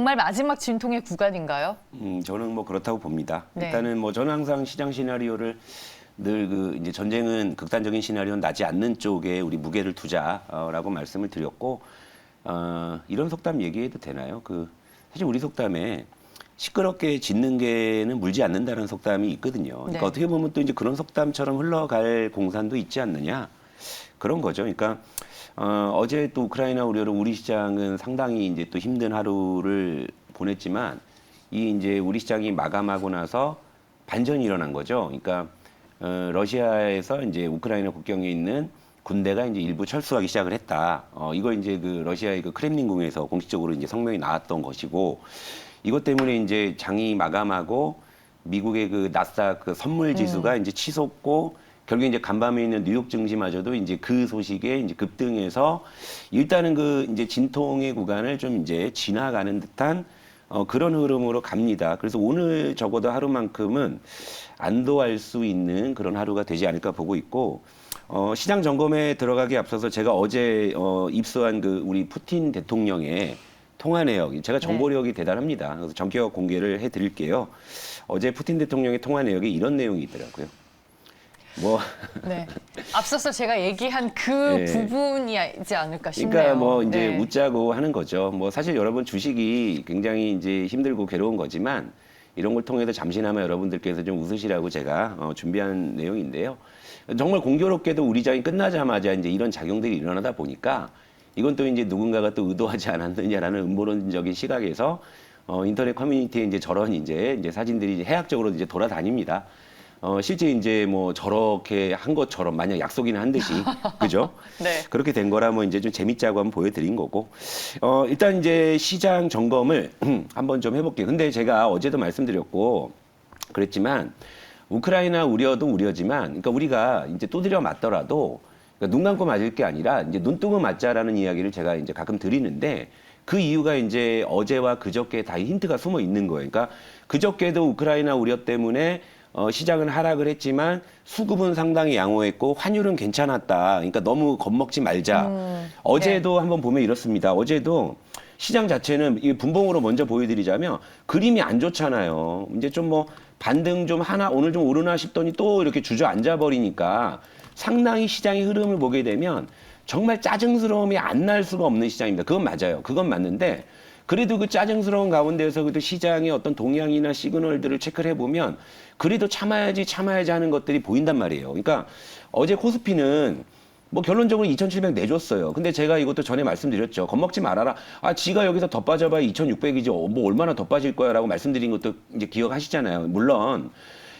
정말 마지막 진통의 구간인가요? 저는 뭐 그렇다고 봅니다. 네. 일단은 뭐 저는 항상 시장 시나리오를 늘 이제 전쟁은 극단적인 시나리오는 나지 않는 쪽에 우리 무게를 두자라고 말씀을 드렸고, 이런 속담 얘기해도 되나요? 사실 우리 속담에 시끄럽게 짖는 개는 물지 않는다는 속담이 있거든요. 그러니까 네. 어떻게 보면 또 이제 그런 속담처럼 흘러갈 공산도 있지 않느냐, 그런 거죠. 그러니까 어제 또 우크라이나 우려로 우리 시장은 상당히 이제 또 힘든 하루를 보냈지만, 이제 우리 시장이 마감하고 나서 반전이 일어난 거죠. 그러니까 러시아에서 이제 우크라이나 국경에 있는 군대가 이제 일부 철수하기 시작을 했다. 이거 이제 러시아의 크렘린궁에서 공식적으로 이제 성명이 나왔던 것이고, 이것 때문에 이제 장이 마감하고 미국의 나스닥 선물 지수가 이제 치솟고, 결국에 이제 간밤에 있는 뉴욕 증시마저도 이제 그 소식에 이제 급등해서 일단은 이제 진통의 구간을 좀 이제 지나가는 듯한 그런 흐름으로 갑니다. 그래서 오늘 적어도 하루만큼은 안도할 수 있는 그런 하루가 되지 않을까 보고 있고, 시장 점검에 들어가기 앞서서 제가 어제 입수한 우리 푸틴 대통령의 통화 내역, 제가 정보력이 대단합니다. 그래서 전격 공개를 해드릴게요. 어제 푸틴 대통령의 통화 내역에 이런 내용이 있더라고요. 네. 앞서서 제가 얘기한 그 네. 부분이지 않을까 싶네요. 그러니까 뭐 이제 네. 웃자고 하는 거죠. 뭐 사실 여러분 주식이 굉장히 이제 힘들고 괴로운 거지만, 이런 걸 통해서 잠시나마 여러분들께서 좀 웃으시라고 제가 준비한 내용인데요. 정말 공교롭게도 우리 장이 끝나자마자 이제 이런 작용들이 일어나다 보니까, 이건 또 이제 누군가가 또 의도하지 않았느냐라는 음모론적인 시각에서 인터넷 커뮤니티에 이제 저런 이제 사진들이 이제 해학적으로 이제 돌아다닙니다. 실제 이제 뭐 저렇게 한 것처럼 마냥 약속이나 한 듯이, 그죠? 네. 그렇게 된 거라면 이제 좀 재밌자고 한번 보여드린 거고, 일단 이제 시장 점검을 한번 좀 해볼게요. 근데 제가 어제도 말씀드렸고 그랬지만, 우크라이나 우려도 우려지만, 그러니까 우리가 이제 두드려 맞더라도 그러니까 눈 감고 맞을 게 아니라 이제 눈 뜨고 맞자라는 이야기를 제가 이제 가끔 드리는데, 그 이유가 이제 어제와 그저께 다 힌트가 숨어 있는 거예요. 그러니까 그저께도 우크라이나 우려 때문에 시장은 하락을 했지만 수급은 상당히 양호했고 환율은 괜찮았다. 그러니까 너무 겁먹지 말자. 어제도 한번 보면 이렇습니다. 어제도 시장 자체는 이 분봉으로 먼저 보여드리자면 그림이 안 좋잖아요. 이제 좀 뭐 반등 좀 하나 오늘 좀 오르나 싶더니 또 이렇게 주저앉아 버리니까 상당히 시장의 흐름을 보게 되면 정말 짜증스러움이 안 날 수가 없는 시장입니다. 그건 맞아요. 그건 맞는데, 그래도 그 짜증스러운 가운데에서 그래도 시장의 어떤 동향이나 시그널들을 체크를 해보면 그래도 참아야지 하는 것들이 보인단 말이에요. 그러니까 어제 코스피는 뭐 결론적으로 2,700 내줬어요. 근데 제가 이것도 전에 말씀드렸죠. 겁먹지 말아라. 지가 여기서 더 빠져봐야 2,600이지 뭐 얼마나 더 빠질 거야 라고 말씀드린 것도 이제 기억하시잖아요. 물론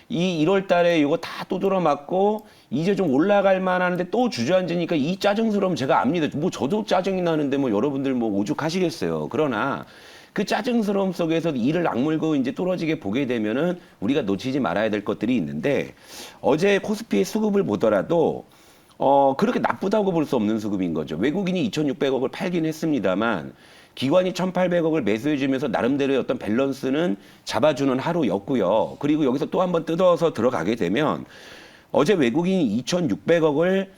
이 1월 달에 이거 다 두드러 맞고 이제 좀 올라갈 만하는데 또 주저앉으니까 이 짜증스러움 제가 압니다. 뭐 저도 짜증이 나는데 뭐 여러분들 뭐 오죽하시겠어요. 그러나 그 짜증스러움 속에서 이를 악물고 이제 뚫어지게 보게 되면은 우리가 놓치지 말아야 될 것들이 있는데, 어제 코스피의 수급을 보더라도 그렇게 나쁘다고 볼 수 없는 수급인 거죠. 외국인이 2,600억을 팔긴 했습니다만 기관이 1,800억을 매수해주면서 나름대로의 어떤 밸런스는 잡아주는 하루였고요. 그리고 여기서 또 한번 뜯어서 들어가게 되면 어제 외국인이 2,600억을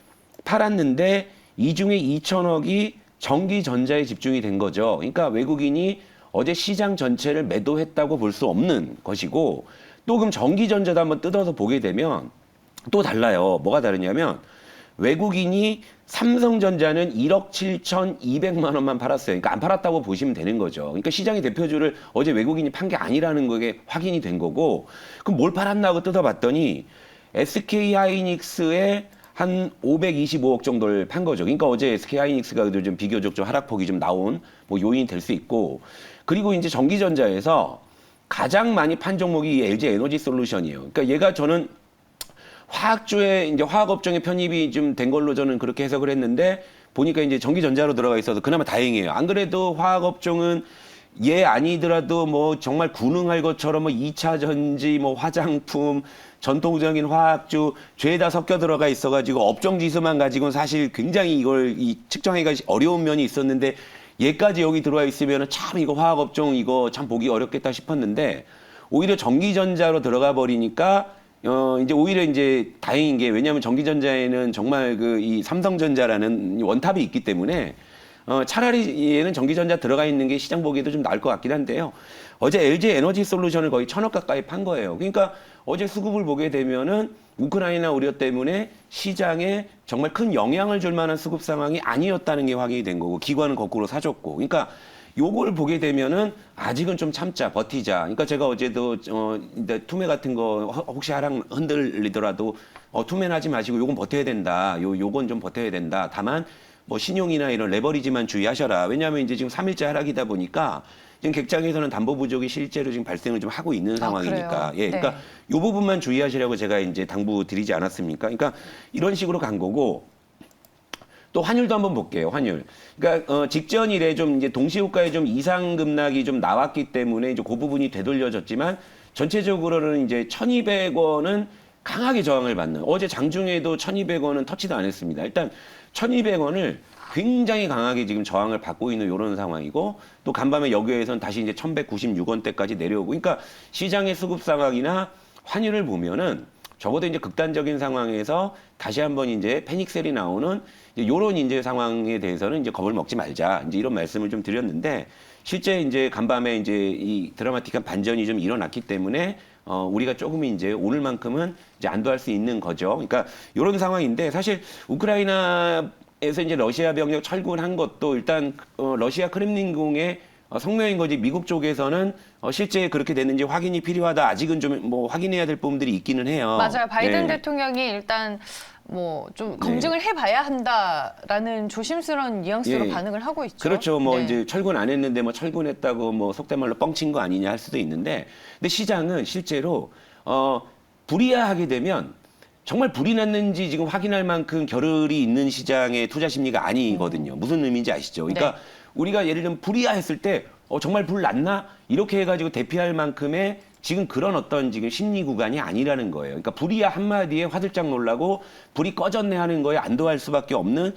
팔았는데 이 중에 2,000억이 전기전자에 집중이 된 거죠. 그러니까 외국인이 어제 시장 전체를 매도했다고 볼 수 없는 것이고, 또 그럼 전기전자도 한번 뜯어서 보게 되면 또 달라요. 뭐가 다르냐면 외국인이 삼성전자는 1억 7,200만 원만 팔았어요. 그러니까 안 팔았다고 보시면 되는 거죠. 그러니까 시장의 대표주를 어제 외국인이 판 게 아니라는 게 확인이 된 거고, 그럼 뭘 팔았나 하고 뜯어봤더니 SK하이닉스에 한 525억 정도를 판 거죠. 그러니까 어제 SK하이닉스가 좀 비교적 좀 하락폭이 좀 나온 뭐 요인이 될 수 있고, 그리고 이제 전기전자에서 가장 많이 판 종목이 LG 에너지 솔루션이에요. 그러니까 얘가 저는 화학주에 이제 화학업종에 편입이 좀 된 걸로 저는 그렇게 해석을 했는데, 보니까 이제 전기전자로 들어가 있어서 그나마 다행이에요. 안 그래도 화학업종은 얘 아니더라도 뭐 정말 군웅할 것처럼 뭐 2차 전지, 뭐 화장품, 전통적인 화학주 죄다 섞여 들어가 있어가지고 업종 지수만 가지고는 사실 굉장히 이걸 측정하기가 어려운 면이 있었는데, 얘까지 여기 들어와 있으면 참 이거 화학업종 이거 참 보기 어렵겠다 싶었는데, 오히려 전기전자로 들어가 버리니까 이제 오히려 이제 다행인 게, 왜냐하면 전기전자에는 정말 이 삼성전자라는 원탑이 있기 때문에 차라리 얘는 전기전자 들어가 있는 게 시장 보기에도 좀 나을 것 같긴 한데요. 어제 LG 에너지 솔루션을 거의 1,000억 가까이 판 거예요. 그러니까 어제 수급을 보게 되면은 우크라이나 우려 때문에 시장에 정말 큰 영향을 줄 만한 수급 상황이 아니었다는 게 확인이 된 거고, 기관은 거꾸로 사줬고. 그러니까 요걸 보게 되면은 아직은 좀 참자, 버티자. 그러니까 제가 어제도 투매 같은 거 혹시 하락 흔들리더라도 투매하지 마시고 요건 버텨야 된다. 요건 좀 버텨야 된다. 다만 뭐 신용이나 이런 레버리지만 주의하셔라. 왜냐하면 이제 지금 3일째 하락이다 보니까 지금 객장에서는 담보 부족이 실제로 지금 발생을 좀 하고 있는 상황이니까. 예, 그러니까 요 부분만 주의하시라고 제가 이제 당부 드리지 않았습니까? 그러니까 이런 식으로 간 거고. 또 환율도 한번 볼게요. 환율. 그러니까 직전일에 좀 이제 동시효과에 좀 이상 급락이 좀 나왔기 때문에 이제 그 부분이 되돌려졌지만 전체적으로는 이제 1,200원은 강하게 저항을 받는. 어제 장중에도 1,200원은 터치도 안 했습니다. 일단 1,200원을 굉장히 강하게 지금 저항을 받고 있는 이런 상황이고, 또 간밤에 여기에서는 다시 이제 1,196원대까지 내려오고. 그러니까 시장의 수급 상황이나 환율을 보면은 적어도 이제 극단적인 상황에서 다시 한번 이제 패닉셀이 나오는 요런 이제 상황에 대해서는 이제 겁을 먹지 말자. 이제 이런 말씀을 좀 드렸는데, 실제 이제 간밤에 이제 이 드라마틱한 반전이 좀 일어났기 때문에 우리가 조금 이제 오늘만큼은 이제 안도할 수 있는 거죠. 그러니까 요런 상황인데, 사실 우크라이나에서 이제 러시아 병력 철군한 것도 일단 러시아 크렘린궁의 성명인 거지, 미국 쪽에서는 실제 그렇게 됐는지 확인이 필요하다. 아직은 좀 뭐 확인해야 될 부분들이 있기는 해요. 맞아요. 바이든 네. 대통령이 일단 뭐 좀 검증을 해봐야 한다라는 조심스러운 뉘앙스로 예. 반응을 하고 있죠. 그렇죠. 뭐 네. 이제 철군 안 했는데 뭐 철군했다고 뭐 속된 말로 뻥친 거 아니냐 할 수도 있는데, 근데 시장은 실제로 불이야하게 되면 정말 불이 났는지 지금 확인할 만큼 겨를이 있는 시장의 투자 심리가 아니거든요. 무슨 의미인지 아시죠? 그러니까 네. 우리가 예를 들면 불이야 했을 때 정말 불 났나? 이렇게 해가지고 대피할 만큼의 지금 그런 어떤 지금 심리 구간이 아니라는 거예요. 그러니까 불이야 한마디에 화들짝 놀라고 불이 꺼졌네 하는 거에 안도할 수밖에 없는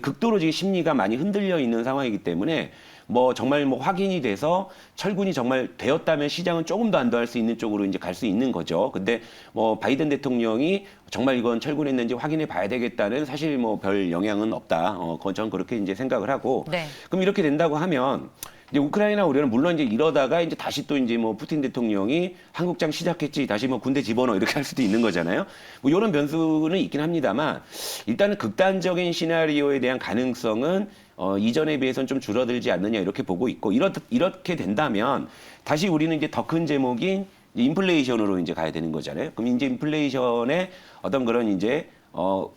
극도로 지금 심리가 많이 흔들려 있는 상황이기 때문에 뭐 정말 뭐 확인이 돼서 철군이 정말 되었다면 시장은 조금 더 안도할 수 있는 쪽으로 이제 갈 수 있는 거죠. 근데 뭐 바이든 대통령이 정말 이건 철군했는지 확인해 봐야 되겠다는 사실 뭐 별 영향은 없다. 그건 전 그렇게 이제 생각을 하고. 네. 그럼 이렇게 된다고 하면 이제 우크라이나 우려는 물론 이제 이러다가 이제 다시 또 이제 뭐 푸틴 대통령이 한국장 시작했지 다시 뭐 군대 집어넣어 이렇게 할 수도 있는 거잖아요. 뭐 이런 변수는 있긴 합니다만, 일단은 극단적인 시나리오에 대한 가능성은 이전에 비해서는 좀 줄어들지 않느냐 이렇게 보고 있고, 이렇게 된다면 다시 우리는 이제 더 큰 제목인 인플레이션으로 이제 가야 되는 거잖아요. 그럼 이제 인플레이션의 어떤 그런 이제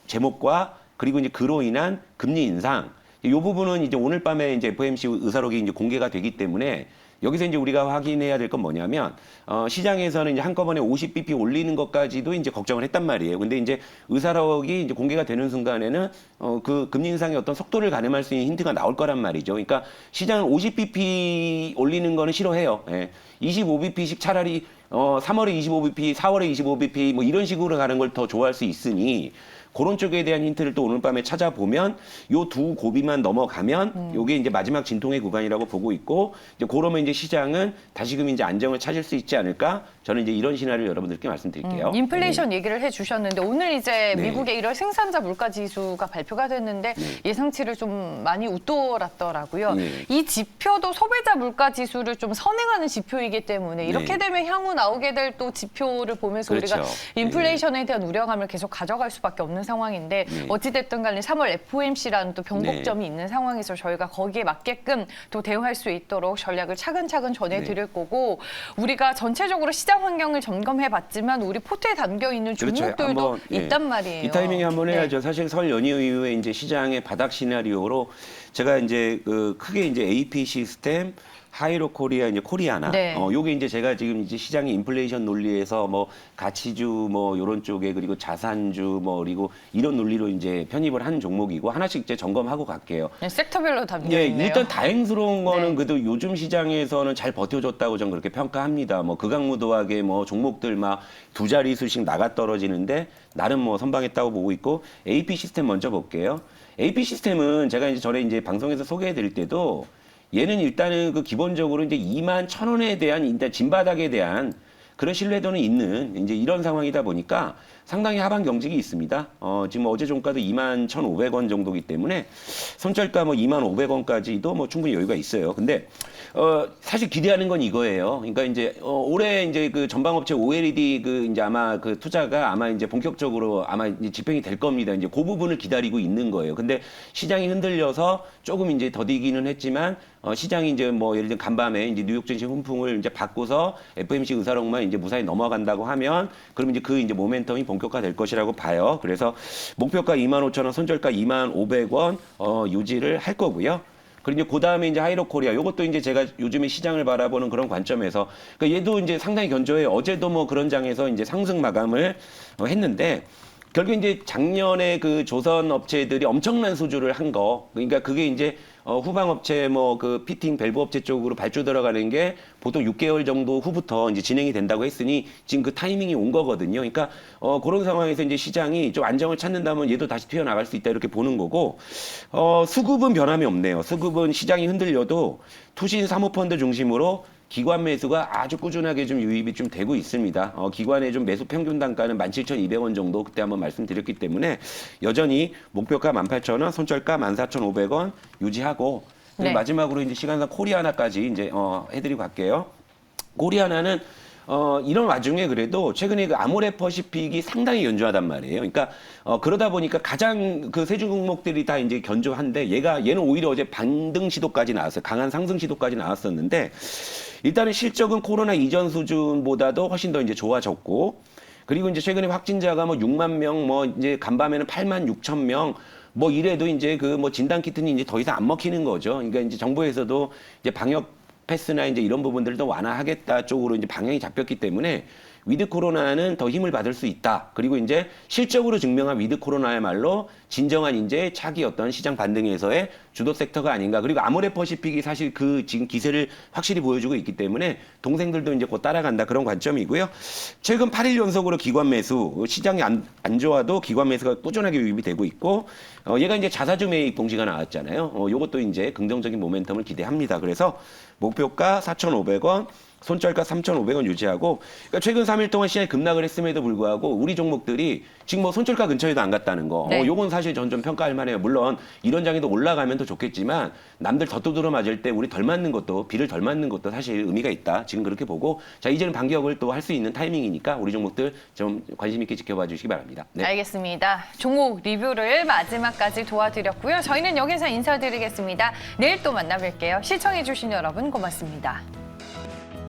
제목과 그리고 이제 그로 인한 금리 인상, 이 부분은 이제 오늘 밤에 이제 FOMC 의사록이 이제 공개가 되기 때문에 여기서 이제 우리가 확인해야 될 건 뭐냐면 시장에서는 이제 한꺼번에 50bp 올리는 것까지도 이제 걱정을 했단 말이에요. 근데 이제 의사록이 이제 공개가 되는 순간에는 그 금리 인상의 어떤 속도를 가늠할 수 있는 힌트가 나올 거란 말이죠. 그러니까 시장은 50bp 올리는 거는 싫어해요. 예. 25bp씩 차라리 3월에 25bp, 4월에 25bp 뭐 이런 식으로 가는 걸 더 좋아할 수 있으니, 그런 쪽에 대한 힌트를 또 오늘 밤에 찾아보면 요 두 고비만 넘어가면 요게 이제 마지막 진통의 구간이라고 보고 있고, 이제 그러면 이제 시장은 다시금 이제 안정을 찾을 수 있지 않을까? 저는 이제 이런 시나리오를 여러분들께 말씀드릴게요. 인플레이션 얘기를 해주셨는데, 오늘 이제 네. 미국의 1월 생산자 물가 지수가 발표가 됐는데 예상치를 좀 많이 웃돌았더라고요. 네. 이 지표도 소비자 물가 지수를 좀 선행하는 지표이기 때문에 이렇게 네. 되면 향후 나오게 될 또 지표를 보면서 그렇죠. 우리가 인플레이션에 대한 우려감을 계속 가져갈 수밖에 없는 상황인데, 어찌됐든 간에 3월 FOMC라는 또 변곡점이 있는 상황에서 저희가 거기에 맞게끔 또 대응할 수 있도록 전략을 차근차근 전해드릴 거고, 우리가 전체적으로 시장 환경을 점검해봤지만 우리 포트에 담겨 있는 그렇죠. 종목들도 한번, 있단 말이에요. 이 타이밍에 한번 네. 해야죠. 사실 설 연휴 이후에 이제 시장의 바닥 시나리오로 제가 이제 크게 이제 AP 시스템, 하이로 코리아, 이제 코리아나, 네. 요게 이제 제가 지금 이제 시장의 인플레이션 논리에서 뭐 가치주 뭐 요런 쪽에, 그리고 자산주 뭐 그리고 이런 논리로 이제 편입을 한 종목이고, 하나씩 이제 점검하고 갈게요. 네, 섹터별로 담겨 예, 있네요. 일단 다행스러운 거는 네. 그래도 요즘 시장에서는 잘 버텨줬다고 저는 그렇게 평가합니다. 뭐 극악무도하게 뭐 종목들 막 두 자릿수씩 나가 떨어지는데 나름 뭐 선방했다고 보고 있고, AP 시스템 먼저 볼게요. AP 시스템은 제가 이제 전에 이제 방송에서 소개해드릴 때도 얘는 일단은 그 기본적으로 이제 21,000원에 대한 일단 진바닥에 대한 그런 신뢰도는 있는 이제 이런 상황이다 보니까 상당히 하방 경직이 있습니다. 지금 어제 종가도 21,500원 정도기 때문에 손절가 뭐 25,500원까지도 뭐 충분히 여유가 있어요. 근데 사실 기대하는 건 이거예요. 그러니까 이제 올해 이제 그 전방업체 OLED 그 이제 아마 그 투자가 아마 이제 본격적으로 아마 이제 집행이 될 겁니다. 이제 그 부분을 기다리고 있는 거예요. 근데 시장이 흔들려서 조금 이제 더디기는 했지만 시장이 이제 뭐 예를 들면 간밤에 이제 뉴욕 증시 훈풍을 이제 받고서 FOMC 의사록만 이제 무사히 넘어간다고 하면 그럼 이제 그 이제 모멘텀이 본격화될 것이라고 봐요. 그래서 목표가 25,000원, 손절가 25,500원 유지를 할 거고요. 그리고 이제 그다음에 이제 하이로 코리아 요것도 이제 제가 요즘에 시장을 바라보는 그런 관점에서 그러니까 얘도 이제 상당히 견조해요. 어제도 뭐 그런 장에서 이제 상승 마감을 했는데 결국 이제 작년에 그 조선 업체들이 엄청난 수주를 한 거, 그러니까 그게 이제 후방 업체 뭐 그 피팅 밸브 업체 쪽으로 발주 들어가는 게 보통 6개월 정도 후부터 이제 진행이 된다고 했으니 지금 그 타이밍이 온 거거든요. 그러니까 그런 상황에서 이제 시장이 좀 안정을 찾는다면 얘도 다시 튀어나갈 수 있다 이렇게 보는 거고 수급은 변함이 없네요. 수급은 시장이 흔들려도 투신 사모펀드 중심으로 기관 매수가 아주 꾸준하게 좀 유입이 좀 되고 있습니다. 기관의 좀 매수 평균 단가는 17,200원 정도 그때 한번 말씀드렸기 때문에 여전히 목표가 18,000원, 손절가 14,500원 유지하고 네. 마지막으로 이제 시간상 코리아나까지 이제 해드리고 갈게요. 코리아나는 이런 와중에 그래도 최근에 그 아모레퍼시픽이 상당히 견조하단 말이에요. 그러니까 그러다 보니까 가장 그 세주 종목들이 다 이제 견조한데 얘는 오히려 어제 반등 시도까지 나왔어요. 강한 상승 시도까지 나왔었는데 일단은 실적은 코로나 이전 수준보다도 훨씬 더 이제 좋아졌고 그리고 이제 최근에 확진자가 뭐 6만 명, 뭐 이제 간밤에는 8만 6천 명. 뭐 이래도 이제 그 뭐 진단 키트는 이제 더 이상 안 먹히는 거죠. 그러니까 이제 정부에서도 이제 방역 패스나 이제 이런 부분들을 더 완화하겠다 쪽으로 이제 방향이 잡혔기 때문에 위드 코로나는 더 힘을 받을 수 있다. 그리고 이제 실적으로 증명한 위드 코로나야말로 진정한 이제 차기 어떤 시장 반등에서의 주도 섹터가 아닌가. 그리고 아모레퍼시픽이 사실 그 지금 기세를 확실히 보여주고 있기 때문에 동생들도 이제 곧 따라간다 그런 관점이고요. 최근 8일 연속으로 기관 매수, 시장이 안 좋아도 기관 매수가 꾸준하게 유입이 되고 있고, 얘가 이제 자사주 매입 공시가 나왔잖아요. 요것도 이제 긍정적인 모멘텀을 기대합니다. 그래서 목표가 4,500원, 손절가 3,500원 유지하고 그러니까 최근 3일 동안 시장이 급락을 했음에도 불구하고 우리 종목들이 지금 뭐 손절가 근처에도 안 갔다는 거. 네. 요건 사실 전 좀 평가할 만해요. 물론 이런 장에도 올라가면 더 좋겠지만 남들 더 두드러 맞을 때 우리 덜 맞는 것도 비를 덜 맞는 것도 사실 의미가 있다. 지금 그렇게 보고 자 이제는 반격을 또 할 수 있는 타이밍이니까 우리 종목들 좀 관심 있게 지켜봐 주시기 바랍니다. 네. 알겠습니다. 종목 리뷰를 마지막까지 도와드렸고요. 저희는 여기서 인사드리겠습니다. 내일 또 만나뵐게요. 시청해주신 여러분 고맙습니다.